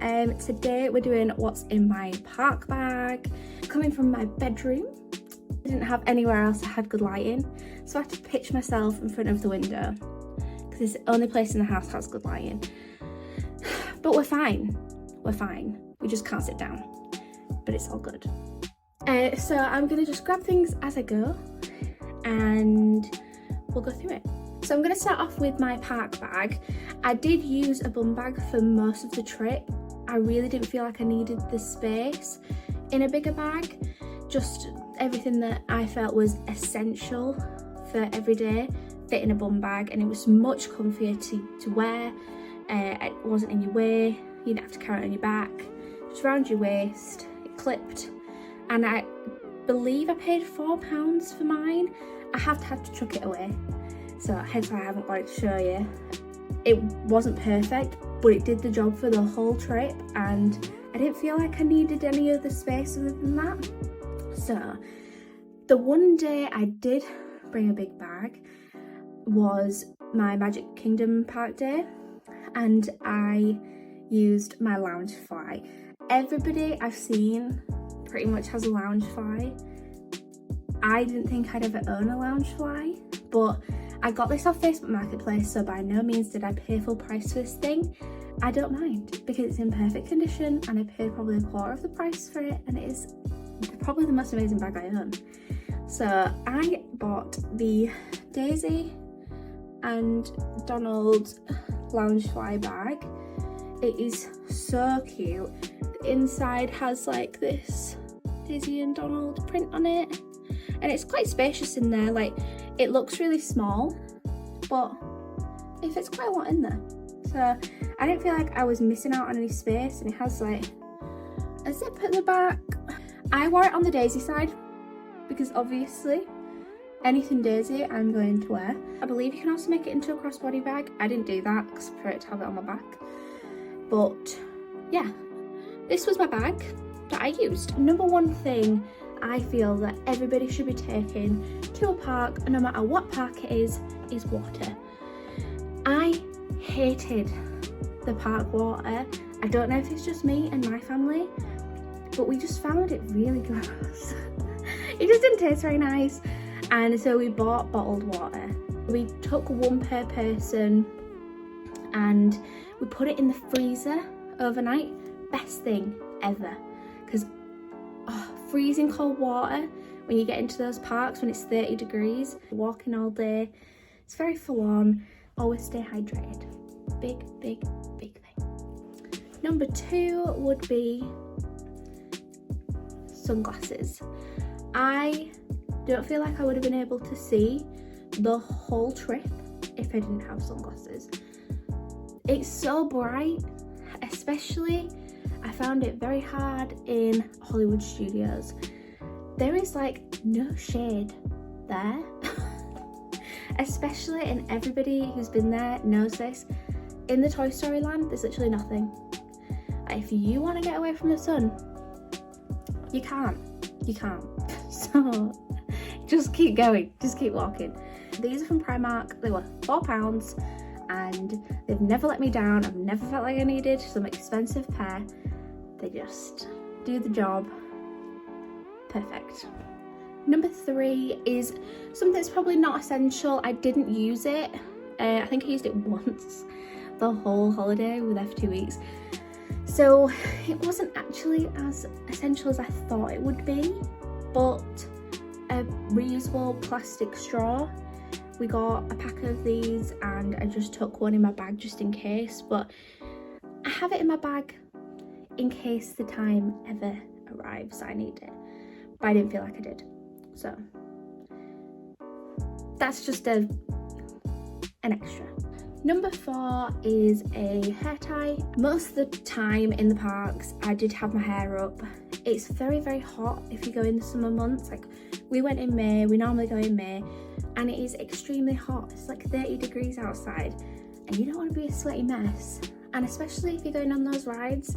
Today we're doing what's in my park bag. Coming from my bedroom, I didn't have anywhere else that had good lighting, so I had to pitch myself in front of the window because it's the only place in the house that has good lighting. But we're fine, we just can't sit down, but it's all good. So I'm gonna just grab things as I go and we'll go through it. So I'm going to start off with my park bag. I did use a bum bag for most of the trip. I really didn't feel like I needed the space in a bigger bag. Just everything that I felt was essential for every day fit in a bum bag, and it was much comfier to wear. It wasn't in your way, you didn't have to carry it on your back, just around your waist, it clipped. And I believe I paid £4 for mine. I have had to chuck it away, so hence why I haven't got it to show you. It wasn't perfect, but it did the job for the whole trip, and I didn't feel like I needed any other space other than that. So the one day I did bring a big bag was my Magic Kingdom park day, and I used my Loungefly. Everybody I've seen pretty much has a Loungefly. I didn't think I'd ever own a Loungefly, but I got this off Facebook Marketplace, so by no means did I pay full price for this thing. I don't mind because it's in perfect condition, and I paid probably a quarter of the price for it, and it is probably the most amazing bag I own. So I bought the Daisy and Donald Loungefly bag. It is so cute. The inside has like this Daisy and Donald print on it, and it's quite spacious in there. Like, it looks really small, but it fits quite a lot in there. So I didn't feel like I was missing out on any space, and it has like a zip at the back. I wore it on the Daisy side because obviously anything Daisy I'm going to wear. I believe you can also make it into a crossbody bag. I didn't do that because I prefer it to have it on my back. But yeah, this was my bag that I used. Number one thing I feel that everybody should be taking to a park, no matter what park it is water. I hated the park water. I don't know if it's just me and my family, but we just found it really gross. It just didn't taste very nice, and so we bought bottled water. We took one per person and we put it in the freezer overnight. Best thing ever, because freezing cold water when you get into those parks when it's 30 degrees, walking all day, it's very full on. Always stay hydrated. Big thing. Number 2 would be sunglasses. I don't feel like I would have been able to see the whole trip if I didn't have sunglasses. It's so bright, especially I found it very hard in Hollywood Studios. There is like no shade there, especially, and everybody who's been there knows this. In the Toy Story land, there's literally nothing. If you want to get away from the sun, you can't. So just keep going, just keep walking. These are from Primark. They were £4 and they've never let me down. I've never felt like I needed some expensive pair. They just do the job. Perfect. Number 3 is something that's probably not essential. I didn't use it. I think I used it once the whole holiday. We were there for 2 weeks. So it wasn't actually as essential as I thought it would be, but a reusable plastic straw. We got a pack of these and I just took one in my bag just in case, but I have it in my bag in case the time ever arrives I need it, but I didn't feel like I did. So that's just an extra. Number 4 is a hair tie. Most of the time in the parks I did have my hair up. It's very hot if you go in the summer months. Like, we went in May, we normally go in May, and it is extremely hot. It's like 30 degrees outside and you don't want to be a sweaty mess, and especially if you're going on those rides.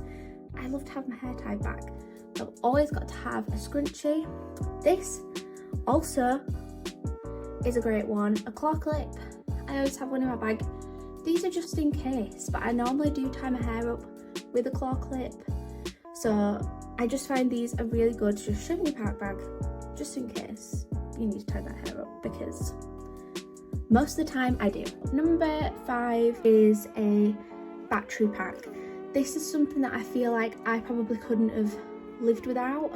I love to have my hair tied back. I've always got to have a scrunchie. This also is a great one. A claw clip, I always have one in my bag. These are just in case, but I normally do tie my hair up with a claw clip. So I just find these are really good to just shove in your park bag, just in case you need to tie that hair up, because most of the time I do. Number 5 is a battery pack. This is something that I feel like I probably couldn't have lived without.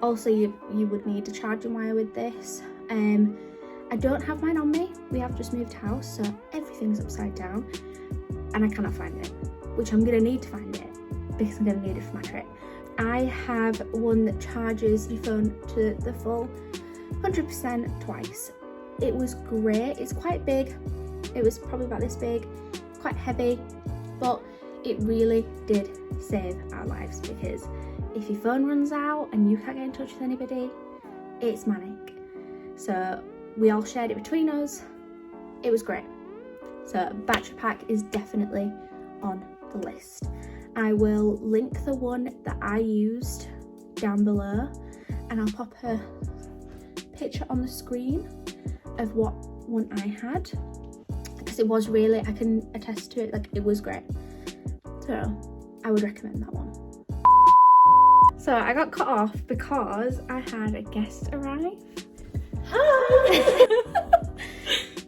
Also, you would need a charging wire with this. I don't have mine on me. We have just moved house, so everything's upside down and I cannot find it, which I'm gonna need to find it because I'm gonna need it for my trip. I have one that charges your phone to the full 100% twice. It was great. It's quite big. It was probably about this big, quite heavy, but it really did save our lives, because if your phone runs out and you can't get in touch with anybody, it's manic. So we all shared it between us. It was great. So battery pack is definitely on the list. I will link the one that I used down below, and I'll pop a picture on the screen of what one I had, because it was really, I can attest to it, like it was great. So I would recommend that one. So I got cut off because I had a guest arrive. Hi!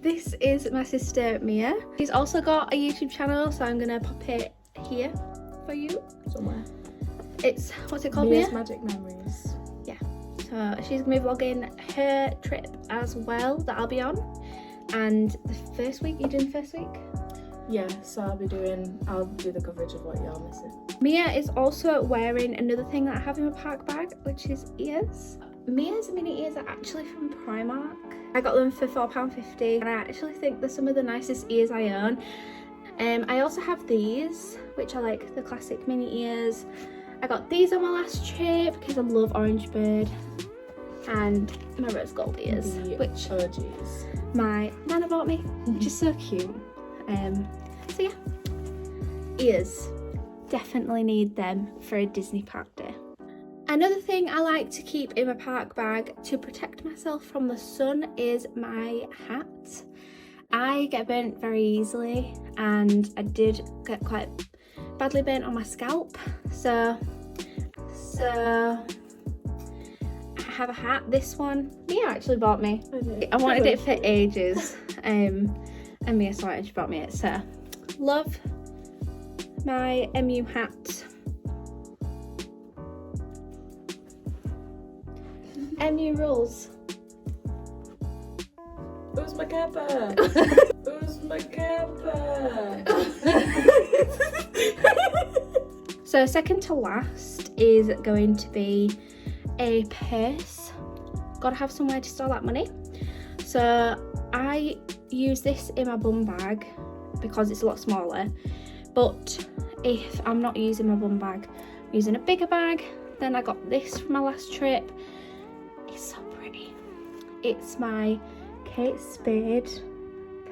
This is my sister Mia. She's also got a YouTube channel, so I'm gonna pop it here for you. Somewhere. It's, what's it called, Mia's Mia? Magic Memories. Yeah. So she's gonna be vlogging her trip as well that I'll be on. And the first week, you're doing the first week? Yeah, so I'll do the coverage of what you're missing. Mia is also wearing another thing that I have in my park bag, which is ears. Mia's mini ears are actually from Primark. I got them for £4.50 and I actually think they're some of the nicest ears I own. I also have these, which are like the classic mini ears. I got these on my last trip because I love Orange Bird, and my rose gold ears, which OGs. my nana bought me, which is so cute. So yeah, ears, definitely need them for a Disney park day. Another thing I like to keep in my park bag to protect myself from the sun is my hat. I get burnt very easily, and I did get quite badly burnt on my scalp. So I have a hat. This one Mia actually bought me. I wanted it for ages, and Mia saw it and she bought me it. So love my MU hat. MU rules. Who's my kappa? Who's my kappa? So second to last is going to be a purse. Gotta have somewhere to store that money. So I use this in my bum bag because it's a lot smaller, but if I'm not using my bum bag, I'm using a bigger bag. Then I got this from my last trip. It's so pretty. It's my Kate Spade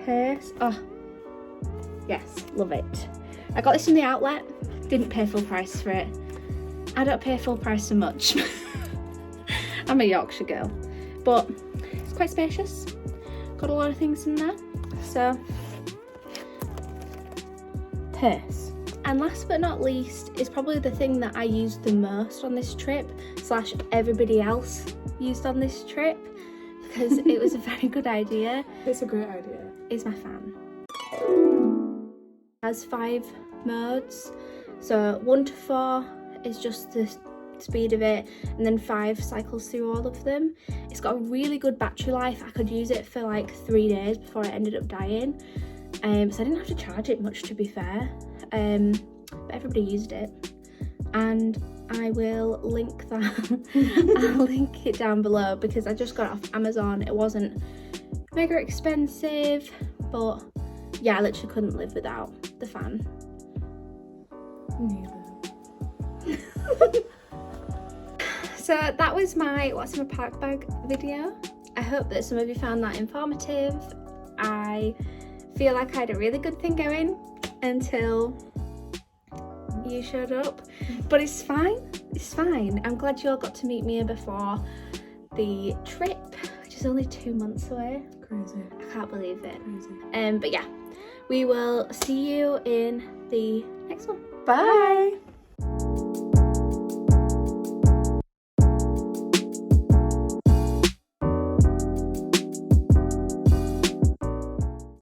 purse. Oh yes, love it. I got this from the outlet, didn't pay full price for it. I don't pay full price for much. I'm a Yorkshire girl, but it's quite spacious, got a lot of things in there. So purse. And last but not least is probably the thing that I used the most on this trip, slash everybody else used on this trip, because it was a very good idea. It's a great idea. Is my fan. It has 5 modes, so 1 to 4 is just the speed of it, and then 5 cycles through all of them. It's got a really good battery life. I could use it for like 3 days before it ended up dying, so I didn't have to charge it much, to be fair. But everybody used it, and I will link that. I'll link it down below because I just got it off Amazon. It wasn't mega expensive, but yeah, I literally couldn't live without the fan. Neither. So that was my what's in my park bag video. I hope that some of you found that informative. I feel like I had a really good thing going until you showed up, but it's fine. It's fine. I'm glad you all got to meet me before the trip, which is only 2 months away. Crazy. I can't believe it. Crazy. But yeah, we will see you in the next one. Bye.